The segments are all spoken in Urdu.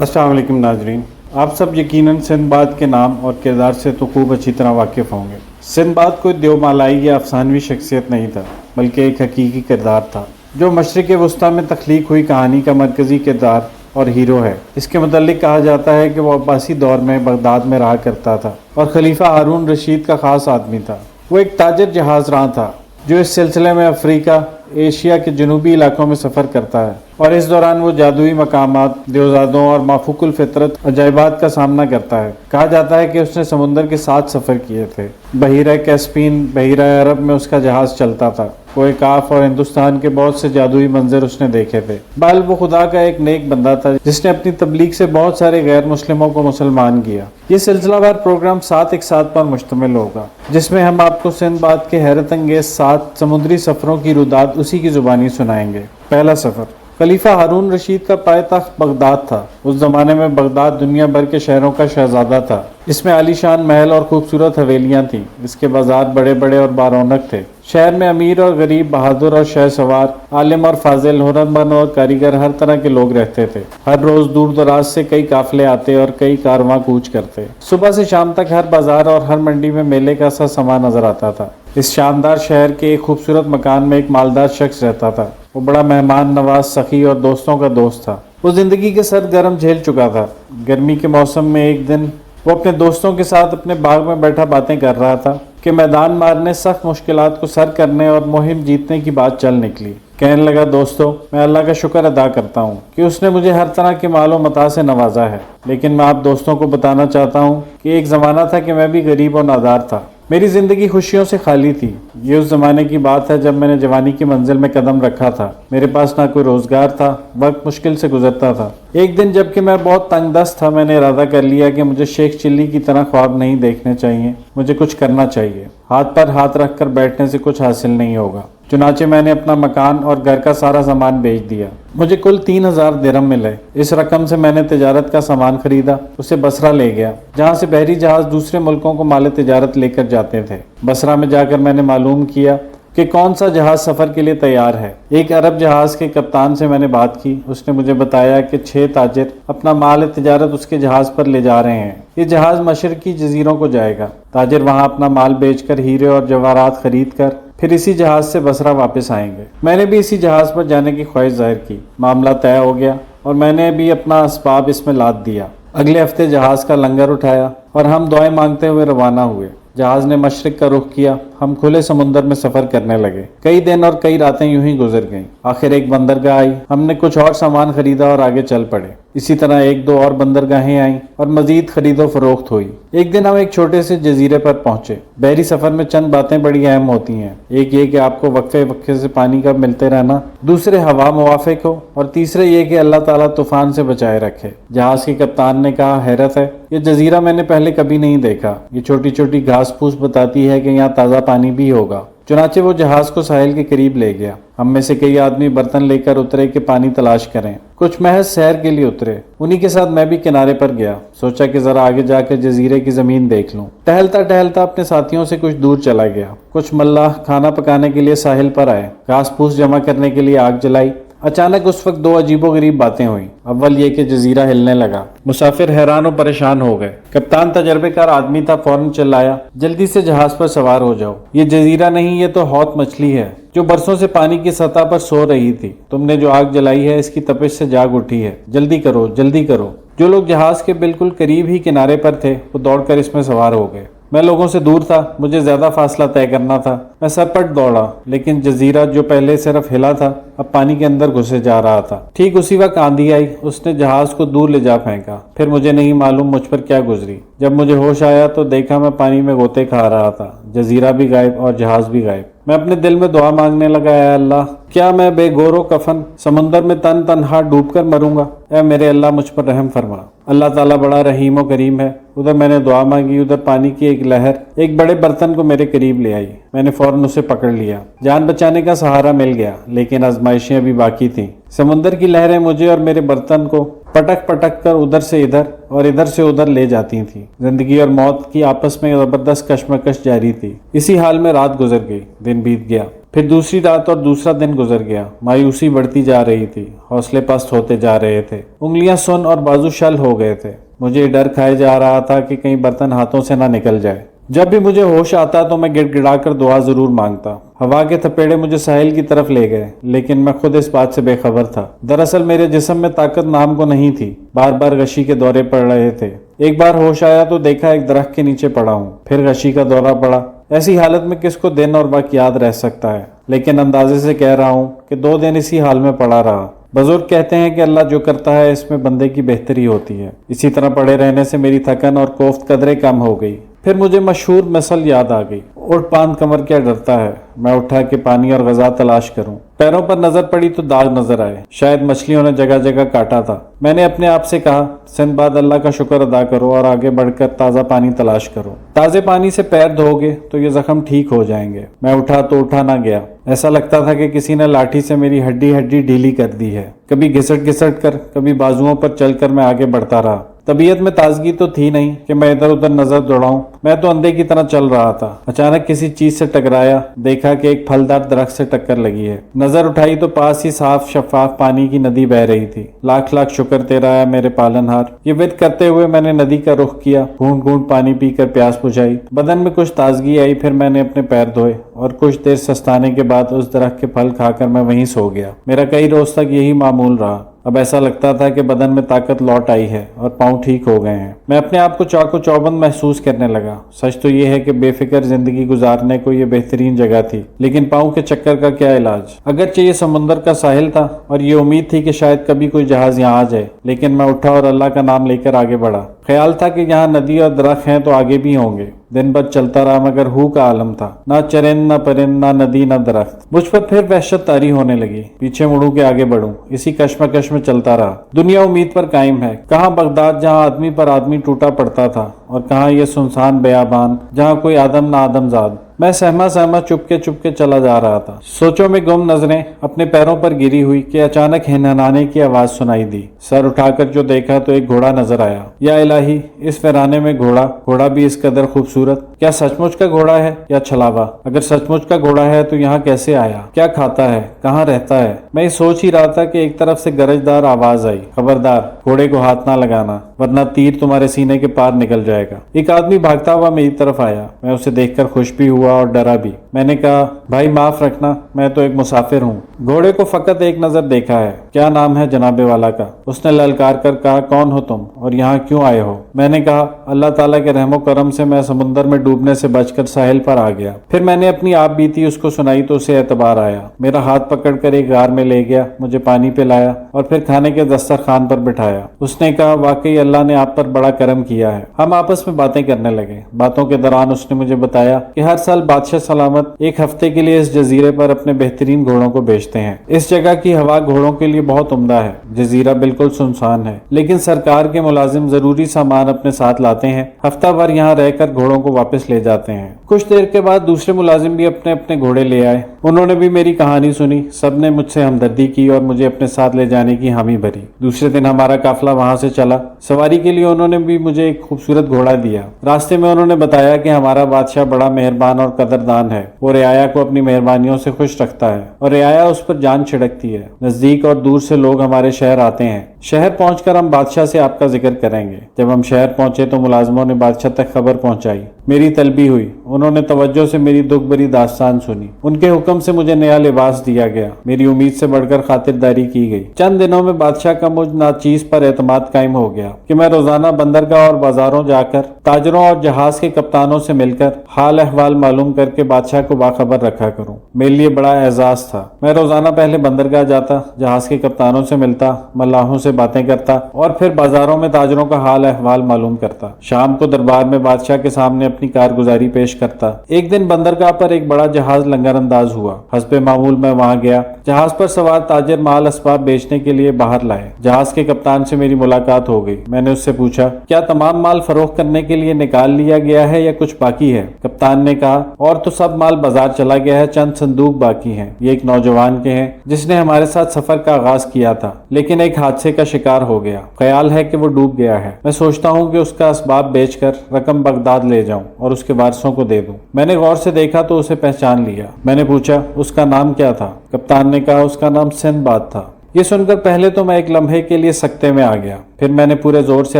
السلام علیکم ناظرین، آپ سب یقیناً سندباد کے نام اور کردار سے تو خوب اچھی طرح واقف ہوں گے۔ سندباد کوئی دیومالائی یا افسانوی شخصیت نہیں تھا، بلکہ ایک حقیقی کردار تھا جو مشرق وسطیٰ میں تخلیق ہوئی کہانی کا مرکزی کردار اور ہیرو ہے۔ اس کے متعلق کہا جاتا ہے کہ وہ عباسی دور میں بغداد میں رہا کرتا تھا اور خلیفہ ہارون رشید کا خاص آدمی تھا۔ وہ ایک تاجر جہاز راں تھا جو اس سلسلے میں افریقہ، ایشیا کے جنوبی علاقوں میں سفر کرتا ہے، اور اس دوران وہ جادوئی مقامات، دیوزادوں اور مافوق الفطرت عجائبات کا سامنا کرتا ہے۔ کہا جاتا ہے کہ اس نے سمندر کے 7 سفر کیے تھے۔ بحیرہ کیسپین، بحیرہ عرب میں اس کا جہاز چلتا تھا۔ کوہ کاف اور ہندوستان کے بہت سے جادوئی منظر اس نے دیکھے تھے۔ بل وہ خدا کا ایک نیک بندہ تھا جس نے اپنی تبلیغ سے بہت سارے غیر مسلموں کو مسلمان کیا۔ یہ سلسلہ وار پروگرام 7 ایک ساتھ پر مشتمل ہوگا، جس میں ہم آپ کو سندباد کے حیرت انگیز 7 سمندری سفروں کی روداد اسی کی زبانی سنائیں گے۔ پہلا سفر۔ خلیفہ ہارون رشید کا پائے تخت بغداد تھا۔ اس زمانے میں بغداد دنیا بھر کے شہروں کا شہزادہ تھا۔ اس میں عالی شان محل اور خوبصورت حویلیاں تھیں۔ اس کے بازار بڑے بڑے اور بارونق تھے۔ شہر میں امیر اور غریب، بہادر اور شہ سوار، عالم اور فاضل، ہنرمند اور کاریگر، ہر طرح کے لوگ رہتے تھے۔ ہر روز دور دراز سے کئی قافلے آتے اور کئی کارواں کوچ کرتے۔ صبح سے شام تک ہر بازار اور ہر منڈی میں میلے کا سا سما نظر آتا تھا۔ اس شاندار شہر کے ایک خوبصورت مکان میں ایک مالدار شخص رہتا تھا۔ وہ بڑا مہمان نواز، سخی اور دوستوں کا دوست تھا۔ وہ زندگی کے سرد گرم جھیل چکا تھا۔ گرمی کے موسم میں ایک دن وہ اپنے دوستوں کے ساتھ اپنے باغ میں بیٹھا باتیں کر رہا تھا کہ میدان مارنے، سخت مشکلات کو سر کرنے اور مہم جیتنے کی بات چل نکلی۔ کہنے لگا، دوستو، میں اللہ کا شکر ادا کرتا ہوں کہ اس نے مجھے ہر طرح کے مال و متاع سے نوازا ہے، لیکن میں آپ دوستوں کو بتانا چاہتا ہوں کہ ایک زمانہ تھا کہ میں بھی غریب اور نادار تھا۔ میری زندگی خوشیوں سے خالی تھی۔ یہ اس زمانے کی بات ہے جب میں نے جوانی کی منزل میں قدم رکھا تھا۔ میرے پاس نہ کوئی روزگار تھا، وقت مشکل سے گزرتا تھا۔ ایک دن جب کہ میں بہت تنگ دست تھا، میں نے ارادہ کر لیا کہ مجھے شیخ چلی کی طرح خواب نہیں دیکھنے چاہیے، مجھے کچھ کرنا چاہیے۔ ہاتھ پر ہاتھ رکھ کر بیٹھنے سے کچھ حاصل نہیں ہوگا۔ چنانچہ میں نے اپنا مکان اور گھر کا سارا سامان بیچ دیا۔ مجھے کل 3000 درہم ملے۔ اس رقم سے میں نے تجارت کا سامان خریدا، اسے بصرہ لے گیا، جہاں سے بحری جہاز دوسرے ملکوں کو مال تجارت لے کر جاتے تھے۔ بصرہ میں جا کر میں نے معلوم کیا کہ کون سا جہاز سفر کے لیے تیار ہے۔ ایک عرب جہاز کے کپتان سے میں نے بات کی۔ اس نے مجھے بتایا کہ 6 تاجر اپنا مال تجارت اس کے جہاز پر لے جا رہے ہیں۔ یہ جہاز مشرقی جزیروں کو جائے گا۔ تاجر وہاں اپنا مال بیچ کر ہیرے اور جواہرات خرید کر پھر اسی جہاز سے بصرہ واپس آئیں گے۔ میں نے بھی اسی جہاز پر جانے کی خواہش ظاہر کی۔ معاملہ طے ہو گیا اور میں نے بھی اپنا اسباب اس میں لاد دیا۔ اگلے ہفتے جہاز کا لنگر اٹھایا اور ہم دعائیں مانگتے ہوئے روانہ ہوئے۔ جہاز نے مشرق کا رخ کیا۔ ہم کھلے سمندر میں سفر کرنے لگے۔ کئی دن اور کئی راتیں یوں ہی گزر گئیں۔ آخر ایک بندرگاہ آئی۔ ہم نے کچھ اور سامان خریدا اور آگے چل پڑے۔ اسی طرح 1-2 اور بندرگاہیں آئیں اور مزید خرید و فروخت ہوئی۔ ایک دن ہم ایک چھوٹے سے جزیرے پر پہنچے۔ بحری سفر میں چند باتیں بڑی اہم ہوتی ہیں۔ ایک یہ کہ آپ کو وقفے وقفے سے پانی کا ملتے رہنا، دوسرے ہوا موافق ہو، اور تیسرے یہ کہ اللہ تعالیٰ طوفان سے بچائے رکھے۔ جہاز کے کپتان نے کہا، حیرت ہے، یہ جزیرہ میں نے پہلے کبھی نہیں دیکھا۔ یہ چھوٹی چھوٹی گھاس پھوس بتاتی ہے کہ یہاں تازہ پانی بھی ہوگا۔ چنانچہ وہ جہاز کو ساحل کے قریب لے گیا۔ ہم میں سے کئی آدمی برتن لے کر اترے کہ پانی تلاش کریں۔ کچھ محض سیر کے لیے اترے۔ انہی کے ساتھ میں بھی کنارے پر گیا۔ سوچا کہ ذرا آگے جا کے جزیرے کی زمین دیکھ لوں۔ ٹہلتا ٹہلتا اپنے ساتھیوں سے کچھ دور چلا گیا۔ کچھ ملاح کھانا پکانے کے لیے ساحل پر آئے، گھاس پھوس جمع کرنے کے لیے آگ جلائی۔ اچانک اس وقت 2 عجیب و غریب باتیں ہوئیں۔ اول یہ کہ جزیرہ ہلنے لگا۔ مسافر حیران و پریشان ہو گئے۔ کپتان تجربے کار آدمی تھا، فوراً چلایا، جلدی سے جہاز پر سوار ہو جاؤ۔ یہ جزیرہ نہیں، یہ تو حوت مچھلی ہے جو برسوں سے پانی کی سطح پر سو رہی تھی۔ تم نے جو آگ جلائی ہے اس کی تپش سے جاگ اٹھی ہے۔ جلدی کرو، جلدی کرو۔ جو لوگ جہاز کے بالکل قریب ہی کنارے پر تھے وہ دوڑ کر اس میں سوار ہو گئے۔ میں لوگوں سے دور تھا، مجھے زیادہ فاصلہ طے کرنا تھا۔ میں سرپٹ دوڑا، لیکن جزیرہ جو پہلے صرف ہلا تھا اب پانی کے اندر گھسے جا رہا تھا۔ ٹھیک اسی وقت آندھی آئی، اس نے جہاز کو دور لے جا پھینکا۔ پھر مجھے نہیں معلوم مجھ پر کیا گزری۔ جب مجھے ہوش آیا تو دیکھا میں پانی میں غوطے کھا رہا تھا۔ جزیرہ بھی غائب اور جہاز بھی غائب۔ میں اپنے دل میں دعا مانگنے لگا، اے اللہ، کیا میں بے گور و کفن سمندر میں تنہا ڈوب کر مروں گا؟ اے میرے اللہ، مجھ پر رحم فرما۔ اللہ تعالیٰ بڑا رحیم و کریم ہے۔ ادھر میں نے دعا مانگی، ادھر پانی کی ایک لہر ایک بڑے برتن کو میرے قریب لے آئی۔ میں نے فوراً اسے پکڑ لیا۔ جان بچانے کا سہارا مل گیا، لیکن آزمائشیں ابھی باقی تھیں۔ سمندر کی لہریں مجھے اور میرے برتن کو پٹک پٹک کر ادھر سے ادھر اور ادھر سے ادھر لے جاتی تھیں۔ زندگی اور موت کی آپس میں زبردست کشمکش جاری تھی۔ اسی حال میں رات گزر گئی، دن بیت گیا۔ پھر دوسری رات اور دوسرا دن گزر گیا۔ مایوسی بڑھتی جا رہی تھی، حوصلے پست ہوتے جا رہے تھے، انگلیاں سن اور بازو شل ہو گئے تھے۔ مجھے ڈر کھائے جا رہا تھا کہ کہیں برتن ہاتھوں سے نہ نکل جائے۔ جب بھی مجھے ہوش آتا تو میں گڑ گڑا کر دعا ضرور مانگتا۔ ہوا کے تھپیڑے مجھے ساحل کی طرف لے گئے، لیکن میں خود اس بات سے بے خبر تھا۔ دراصل میرے جسم میں طاقت نام کو نہیں تھی، بار بار غشی کے دورے پڑ رہے تھے۔ ایک بار ہوش آیا تو دیکھا ایک درخت کے نیچے پڑا ہوں، پھر غشی کا دورہ پڑا۔ ایسی حالت میں کس کو دن اور وقت یاد رہ سکتا ہے، لیکن اندازے سے کہہ رہا ہوں کہ 2 دن اسی حال میں پڑا رہا۔ بزرگ کہتے ہیں کہ اللہ جو کرتا ہے اس میں بندے کی بہتری ہوتی ہے۔ اسی طرح پڑے رہنے سے میری تھکن اور کوفت قدرے کم ہو گئی۔ پھر مجھے مشہور مثل یاد آ گئی، اٹھ باندھ کمر کیا ڈرتا ہے۔ میں اٹھا کہ پانی اور غذا تلاش کروں۔ پیروں پر نظر پڑی تو داغ نظر آئے، شاید مچھلیوں نے جگہ جگہ کاٹا تھا۔ میں نے اپنے آپ سے کہا، سند باد اللہ کا شکر ادا کرو اور آگے بڑھ کر تازہ پانی تلاش کرو۔ تازے پانی سے پیر دھو گے تو یہ زخم ٹھیک ہو جائیں گے۔ میں اٹھا تو اٹھا نہ گیا، ایسا لگتا تھا کہ کسی نے لاٹھی سے میری ہڈی ہڈی ڈھیلی کر دی ہے۔ کبھی گھسٹ گھسٹ کر، کبھی بازوؤں پر چل کر میں آگے بڑھتا رہا۔ طبیعت میں تازگی تو تھی نہیں کہ میں ادھر ادھر نظر دوڑاؤں، میں تو اندھے کی طرح چل رہا تھا۔ اچانک کسی چیز سے ٹکرایا، دیکھا کہ ایک پھلدار درخت سے ٹکر لگی ہے۔ نظر اٹھائی تو پاس ہی صاف شفاف پانی کی ندی بہ رہی تھی۔ لاکھ لاکھ شکر تیرا ہے میرے پالن ہار۔ یہ ورد کرتے ہوئے میں نے ندی کا رخ کیا، گھونٹ گھونٹ پانی پی کر پیاس بجھائی۔ بدن میں کچھ تازگی آئی، پھر میں نے اپنے پیر دھوئے اور کچھ دیر سستانے کے بعد اس درخت کے پھل کھا کر میں وہیں سو گیا۔ میرا کئی روز تک یہی معمول رہا۔ اب ایسا لگتا تھا کہ بدن میں طاقت لوٹ آئی ہے اور پاؤں ٹھیک ہو گئے ہیں۔ میں اپنے آپ کو چاق و چوبند محسوس کرنے لگا۔ سچ تو یہ ہے کہ بے فکر زندگی گزارنے کو یہ بہترین جگہ تھی، لیکن پاؤں کے چکر کا کیا علاج؟ اگرچہ یہ سمندر کا ساحل تھا اور یہ امید تھی کہ شاید کبھی کوئی جہاز یہاں آ جائے، لیکن میں اٹھا اور اللہ کا نام لے کر آگے بڑھا۔ خیال تھا کہ یہاں ندی اور درخت ہیں تو آگے بھی ہوں گے۔ دن بھر چلتا رہا مگر ہو کا عالم تھا، نہ چرند نہ پرند، نہ ندی نہ درخت۔ مجھ پر پھر وحشت طاری ہونے لگی، پیچھے مڑوں کہ آگے بڑھوں، اسی کشمکش میں چلتا رہا۔ دنیا امید پر قائم ہے، کہاں بغداد جہاں آدمی پر آدمی ٹوٹا پڑتا تھا، اور کہاں یہ سنسان بیابان جہاں کوئی آدم نہ آدم زاد۔ میں سہما سہما چپ کے چلا جا رہا تھا، سوچوں میں گم نظریں اپنے پیروں پر گری ہوئی کہ اچانک ہنہنانے کی آواز سنائی دی۔ سر اٹھا کر جو دیکھا تو ایک گھوڑا نظر آیا۔ یا الہی، اس ویرانے میں گھوڑا بھی اس قدر خوبصورت! کیا سچ مچ کا گھوڑا ہے یا چھلاوا؟ اگر سچ مچ کا گھوڑا ہے تو یہاں کیسے آیا؟ کیا کھاتا ہے؟ کہاں رہتا ہے؟ میں سوچ ہی رہا تھا کہ ایک طرف سے گرجدار آواز آئی، خبردار، گھوڑے کو ہاتھ نہ لگانا ورنہ تیر تمہارے سینے کے پار نکل جائے گا۔ ایک آدمی بھاگتا ہوا میری طرف آیا، میں اسے دیکھ کر خوش بھی ہوا اور ڈرا بھی۔ میں نے کہا، بھائی معاف رکھنا، میں تو ایک مسافر ہوں۔ گھوڑے کو فقط ایک نظر دیکھا ہے۔ کیا نام ہے جناب والا کا؟ اس نے للکار کر کہا، کون ہو تم اور یہاں کیوں آئے ہو؟ میں نے کہا، اللہ تعالیٰ کے رحم و کرم سے میں سمندر میں ڈوبنے سے بچ کر ساحل پر آ گیا۔ پھر میں نے اپنی آپ بیتی اس کو سنائی تو اسے اعتبار آیا، میرا ہاتھ پکڑ کر ایک غار میں لے گیا، مجھے پانی پلایا اور پھر کھانے کے دسترخوان پر بٹھایا۔ اس نے کہا، واقعی اللہ نے آپ پر بڑا کرم کیا ہے۔ ہم آپس میں باتیں کرنے لگے۔ باتوں کے دوران اس نے مجھے بتایا کہ ہر سال بادشاہ سلامت ایک ہفتے کے لیے اس جزیرے پر اپنے بہترین گھوڑوں کو بیچتے ہیں۔ اس جگہ کی ہوا گھوڑوں کے لیے بہت عمدہ ہے، جزیرہ بالکل سنسان ہے، لیکن سرکار کے ملازم ضروری سامان اپنے ساتھ لاتے ہیں، ہفتہ بھر یہاں رہ کر گھوڑوں کو واپس لے جاتے ہیں۔ کچھ دیر کے بعد دوسرے ملازم بھی اپنے اپنے گھوڑے لے آئے، انہوں نے بھی میری کہانی سنی، سب نے مجھ سے ہمدردی کی اور مجھے اپنے ساتھ لے جانے کی حامی بھری۔ دوسرے دن ہمارا قافلہ وہاں سے چلا، سواری کے لیے انہوں نے بھی مجھے ایک خوبصورت گھوڑا دیا۔ راستے میں انہوں نے بتایا کہ ہمارا بادشاہ بڑا مہربان اور قدردان ہے، وہ رعایا کو اپنی مہربانیوں سے خوش رکھتا ہے اور رعایا اس پر جان چھڑکتی ہے۔ نزدیک اور دور سے لوگ ہمارے شہر آتے ہیں، شہر پہنچ کر ہم بادشاہ سے آپ کا ذکر کریں گے۔ جب ہم شہر پہنچے تو ملازموں نے بادشاہ تک خبر پہنچائی، میری طلبی ہوئی، انہوں نے توجہ سے میری دکھ بری داستان سنی، ان کے حکم سے مجھے نیا لباس دیا گیا، میری امید سے بڑھ کر خاطرداری کی گئی۔ چند دنوں میں بادشاہ کا مجھ ناچیز پر اعتماد قائم ہو گیا کہ میں روزانہ بندرگاہ اور بازاروں جا کر تاجروں اور جہاز کے کپتانوں سے مل کر حال احوال معلوم کر کے بادشاہ کو باخبر رکھا کروں۔ میرے لیے بڑا اعزاز تھا۔ میں روزانہ پہلے بندرگاہ جاتا، جہاز کے کپتانوں سے ملتا، ملاحوں سے باتیں کرتا اور پھر بازاروں میں تاجروں کا حال احوال معلوم کرتا۔ شام کو دربار میں بادشاہ کے سامنے اپنی کارگزاری پیش کرتا۔ ایک دن بندرگاہ پر ایک بڑا جہاز لنگر انداز ہوا، حسب معمول میں وہاں گیا۔ جہاز پر سوار تاجر مال اسباب بیچنے کے لیے باہر لائے۔ جہاز کے کپتان سے میری ملاقات ہو گئی۔ میں نے اس سے پوچھا، کیا تمام مال فروخت کرنے کے لیے نکال لیا گیا ہے یا کچھ باقی ہے؟ کپتان نے کہا، اور تو سب مال بازار چلا گیا ہے، چند صندوق باقی ہیں، یہ ایک نوجوان کے ہیں جس نے ہمارے ساتھ سفر کا آغاز کیا تھا لیکن ایک حادثے کا شکار ہو گیا، خیال ہے کہ وہ ڈوب گیا ہے۔ میں سوچتا ہوں کہ اس کا اسباب بیچ کر رقم بغداد لے جاؤں اور اس کے وارثوں کو کو دے دوں۔ میں نے غور سے دیکھا تو اسے پہچان لیا۔ میں نے پوچھا اس کا نام کیا تھا؟ کپتان نے کہا اس کا نام سندباد تھا۔ یہ سن کر پہلے تو میں ایک لمحے کے لیے سکتے میں آ گیا، پھر میں نے پورے زور سے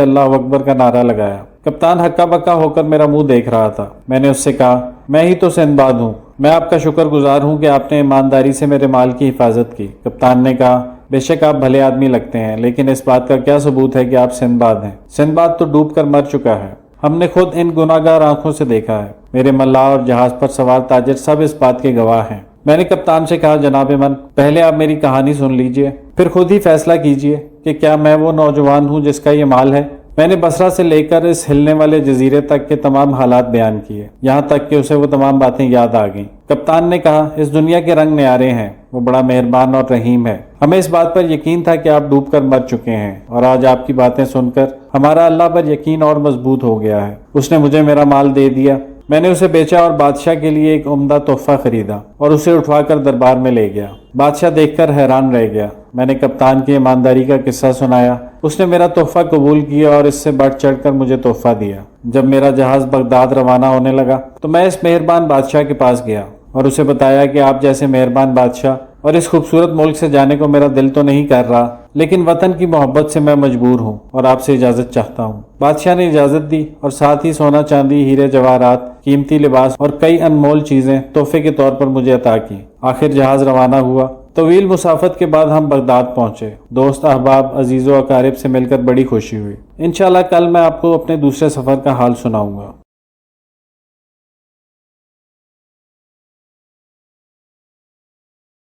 اللہ اکبر کا نعرہ لگایا۔ کپتان ہکا بکا ہو کر میرا منہ دیکھ رہا تھا۔ میں نے اس سے کہا میں ہی تو سندباد ہوں، میں آپ کا شکر گزار ہوں کہ آپ نے ایمانداری سے میرے مال کی حفاظت کی۔ کپتان نے کہا بے شک آپ بھلے آدمی لگتے ہیں، لیکن اس بات کا کیا ثبوت ہے کہ آپ سندباد ہیں؟ سندباد تو ڈوب کر مر چکا ہے، ہم نے خود ان گناہگار آنکھوں سے دیکھا ہے۔ میرے ملاح اور جہاز پر سوار تاجر سب اس بات کے گواہ ہیں۔ میں نے کپتان سے کہا جناب من، پہلے آپ میری کہانی سن لیجئے، پھر خود ہی فیصلہ کیجئے کہ کیا میں وہ نوجوان ہوں جس کا یہ مال ہے۔ میں نے بصرہ سے لے کر اس ہلنے والے جزیرے تک کے تمام حالات بیان کیے، یہاں تک کہ اسے وہ تمام باتیں یاد آ گئیں۔ کپتان نے کہا اس دنیا کے رنگ نیارے ہیں، وہ بڑا مہربان اور رحیم ہے۔ ہمیں اس بات پر یقین تھا کہ آپ ڈوب کر مر چکے ہیں، اور آج آپ کی باتیں سن کر ہمارا اللہ پر یقین اور مضبوط ہو گیا ہے۔ اس نے مجھے میرا مال دے دیا، میں نے اسے بیچا اور بادشاہ کے لیے ایک عمدہ تحفہ خریدا اور اسے اٹھوا کر دربار میں لے گیا۔ بادشاہ دیکھ کر حیران رہ گیا۔ میں نے کپتان کی ایمانداری کا قصہ سنایا، اس نے میرا تحفہ قبول کیا اور اس سے بڑھ چڑھ کر مجھے تحفہ دیا۔ جب میرا جہاز بغداد روانہ ہونے لگا تو میں اس مہربان بادشاہ کے پاس گیا اور اسے بتایا کہ آپ جیسے مہربان بادشاہ اور اس خوبصورت ملک سے جانے کو میرا دل تو نہیں کر رہا، لیکن وطن کی محبت سے میں مجبور ہوں اور آپ سے اجازت چاہتا ہوں۔ بادشاہ نے اجازت دی اور ساتھ ہی سونا چاندی، ہیرے جواہرات، قیمتی لباس اور کئی انمول چیزیں تحفے کے طور پر مجھے عطا کی۔ آخر جہاز روانہ ہوا۔ طویل مسافت کے بعد ہم بغداد پہنچے۔ دوست احباب، عزیز و اقارب سے مل کر بڑی خوشی ہوئی۔ انشاءاللہ کل میں آپ کو اپنے دوسرے سفر کا حال سناؤں گا۔